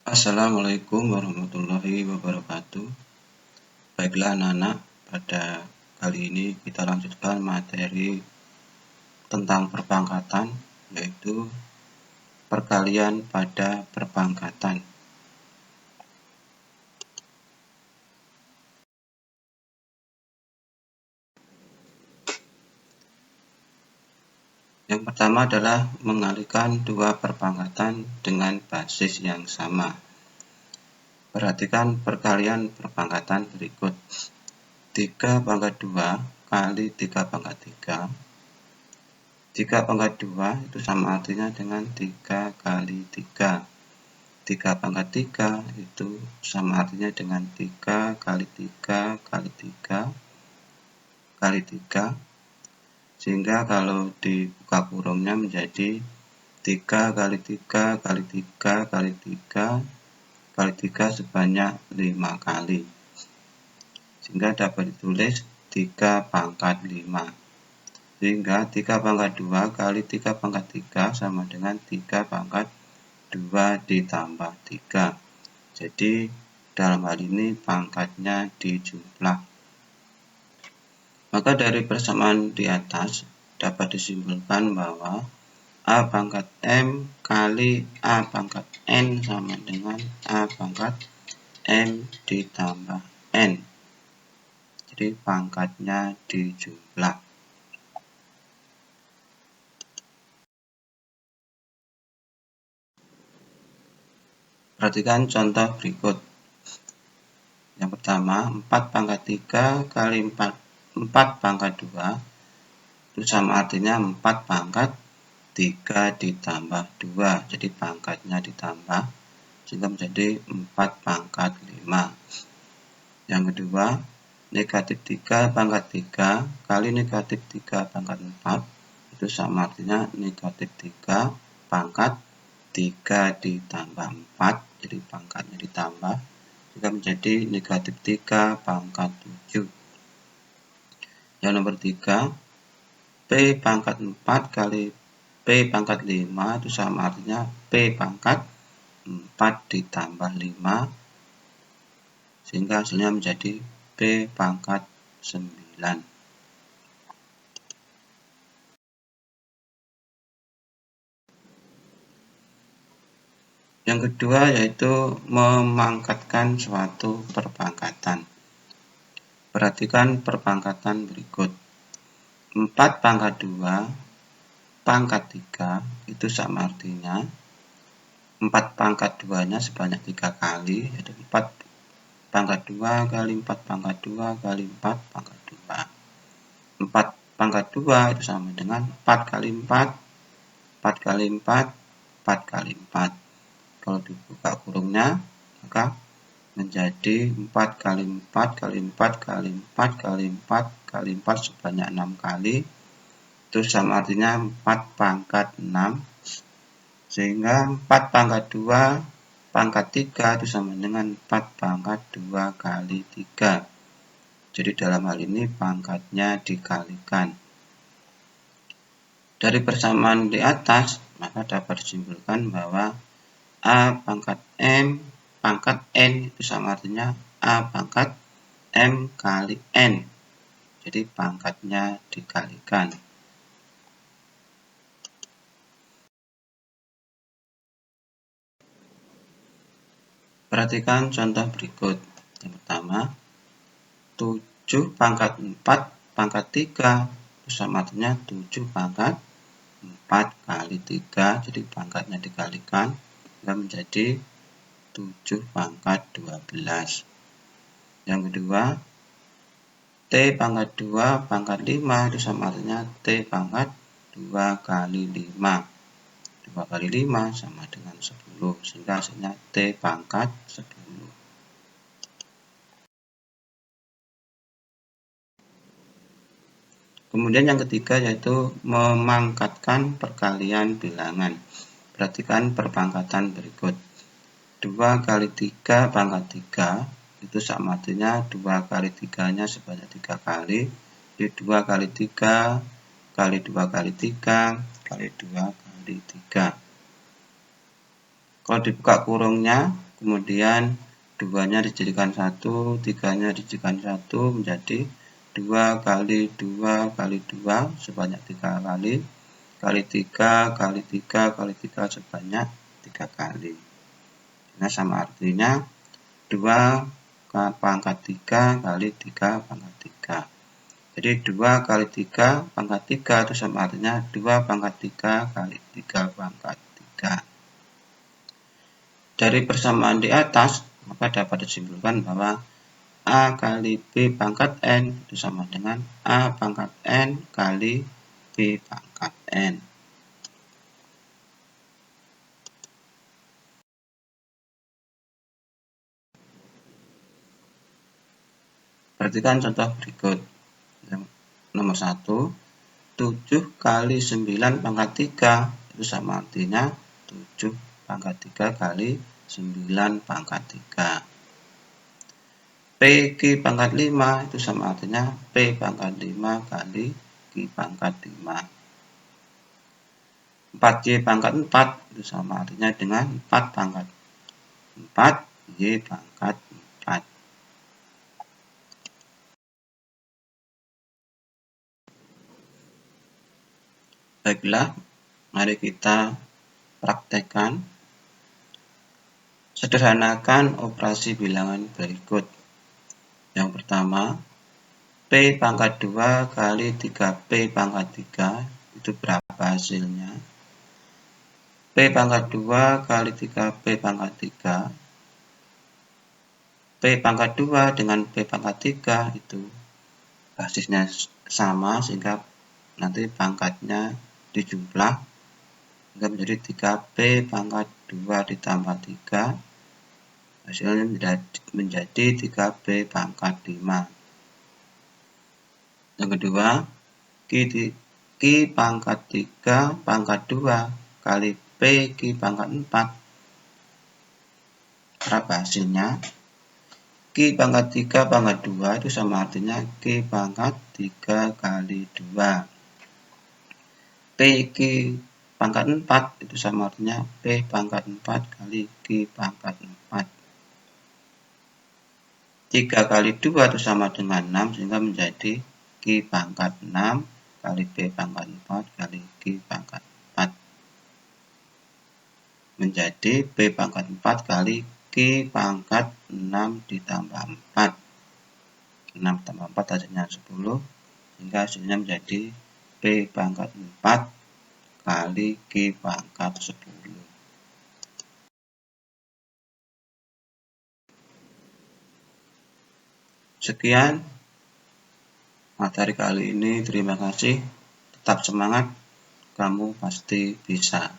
Assalamualaikum warahmatullahi wabarakatuh. Baiklah anak-anak, pada kali ini kita lanjutkan materi tentang perpangkatan, yaitu perkalian pada perpangkatan. Yang pertama adalah mengalikan dua perpangkatan dengan basis yang sama. Perhatikan perkalian perpangkatan berikut. 3 pangkat 2 kali 3 pangkat 3. 3 pangkat 2 itu sama artinya dengan 3 kali 3. 3 pangkat 3 itu sama artinya dengan 3 kali 3 kali 3 kali 3. Sehingga kalau dibuka kurungnya menjadi 3 kali 3 kali 3 kali 3 kali 3 sebanyak 5 kali. Sehingga dapat ditulis 3 pangkat 5. Sehingga 3 pangkat 2 kali 3 pangkat 3 sama dengan 3 pangkat 2 ditambah 3. Jadi dalam hal ini pangkatnya dijumlah. Maka dari persamaan di atas dapat disimpulkan bahwa A pangkat M kali A pangkat N sama dengan A pangkat M ditambah N. Jadi pangkatnya dijumlah. Perhatikan contoh berikut. Yang pertama, 4 pangkat 3 kali 4 pangkat 2 itu sama artinya 4 pangkat 3 ditambah 2. Jadi pangkatnya ditambah sehingga menjadi 4 pangkat 5. Yang kedua, negatif 3 pangkat 3 kali negatif 3 pangkat 4 itu sama artinya negatif 3 pangkat 3 ditambah 4. Jadi pangkatnya ditambah sehingga menjadi negatif 3 pangkat 7. Yang nomor 3, P pangkat 4 kali P pangkat 5 itu sama artinya P pangkat 4 ditambah 5 sehingga hasilnya menjadi P pangkat 9. Yang kedua yaitu memangkatkan suatu perpangkatan. Perhatikan perpangkatan berikut. 4 pangkat 2 pangkat 3 itu sama artinya 4 pangkat 2 nya sebanyak 3 kali, yaitu 4 pangkat 2 kali 4 pangkat 2 kali 4 pangkat 2. 4 pangkat 2 itu sama dengan 4 kali 4, 4 kali 4, 4 kali 4. Kalau dibuka kurungnya, maka menjadi 4 kali 4 kali 4 kali 4 kali 4 kali 4 sebanyak 6 kali. Itu sama artinya 4 pangkat 6. Sehingga 4 pangkat 2 pangkat 3 itu sama dengan 4 pangkat 2 kali 3. Jadi dalam hal ini pangkatnya dikalikan. Dari persamaan di atas, maka dapat disimpulkan bahwa A pangkat M pangkat N itu sama artinya A pangkat M kali N. Jadi pangkatnya dikalikan. Perhatikan contoh berikut. Yang pertama, 7 pangkat 4 pangkat 3 itu sama artinya 7 pangkat 4 kali 3. Jadi pangkatnya dikalikan hingga menjadi 7 pangkat 12. Yang kedua, T pangkat 2 pangkat 5 itu sama artinya T pangkat 2 kali 5. 2 kali 5 sama dengan 10. Sehingga hasilnya T pangkat 10. Kemudian yang ketiga yaitu memangkatkan perkalian bilangan. Perhatikan perpangkatan berikut. 2 kali 3 pangkat 3 itu sama artinya 2 kali 3 nya sebanyak 3 kali. Jadi 2 kali 3 kali 2 kali 3 kali 2 kali 3. Kalau dibuka kurungnya kemudian 2-nya dijadikan 1, 3-nya dijadikan 1 menjadi 2 kali 2 kali 2 sebanyak 3 kali, kali 3 kali 3 kali 3 sebanyak 3 kali. Nah, sama artinya 2 pangkat 3 kali 3 pangkat 3. Jadi 2 kali 3 pangkat 3 itu sama artinya 2 pangkat 3 kali 3 pangkat 3. Dari persamaan di atas, maka dapat disimpulkan bahwa A kali B pangkat N itu sama dengan A pangkat N kali B pangkat N. Perhatikan contoh berikut. Nomor 1, 7 kali 9 pangkat 3 itu sama artinya 7 pangkat 3 kali 9 pangkat 3. P Q pangkat 5 itu sama artinya P pangkat 5 kali Q pangkat 5. 4Y pangkat 4 itu sama artinya dengan 4 pangkat 4 Y pangkat 4. Baiklah, mari kita praktekkan. Sederhanakan operasi bilangan berikut. Yang pertama, P pangkat 2 kali 3P pangkat 3 itu berapa hasilnya? P pangkat 2 kali 3P pangkat 3. P pangkat 2 dengan P pangkat 3 itu basisnya sama, sehingga nanti pangkatnya dijumlah hingga menjadi 3P pangkat 2 ditambah 3. Hasilnya menjadi 3P pangkat 5. Yang kedua, Q pangkat 3 pangkat 2 kali P Q pangkat 4. Berapa hasilnya? Q pangkat 3 pangkat 2 itu sama artinya Q pangkat 3 kali 2. P Q pangkat 4 itu sama artinya P pangkat 4 kali Q pangkat 4. 3 kali 2 itu sama dengan 6, sehingga menjadi Q pangkat 6 kali P pangkat 4 kali Q pangkat 4. Menjadi P pangkat 4 kali Q pangkat 6 ditambah 4. 6 tambah 4 hasilnya 10, sehingga hasilnya menjadi P pangkat 4 kali Q pangkat 10. Sekian materi kali ini. Terima kasih. Tetap semangat, kamu pasti bisa.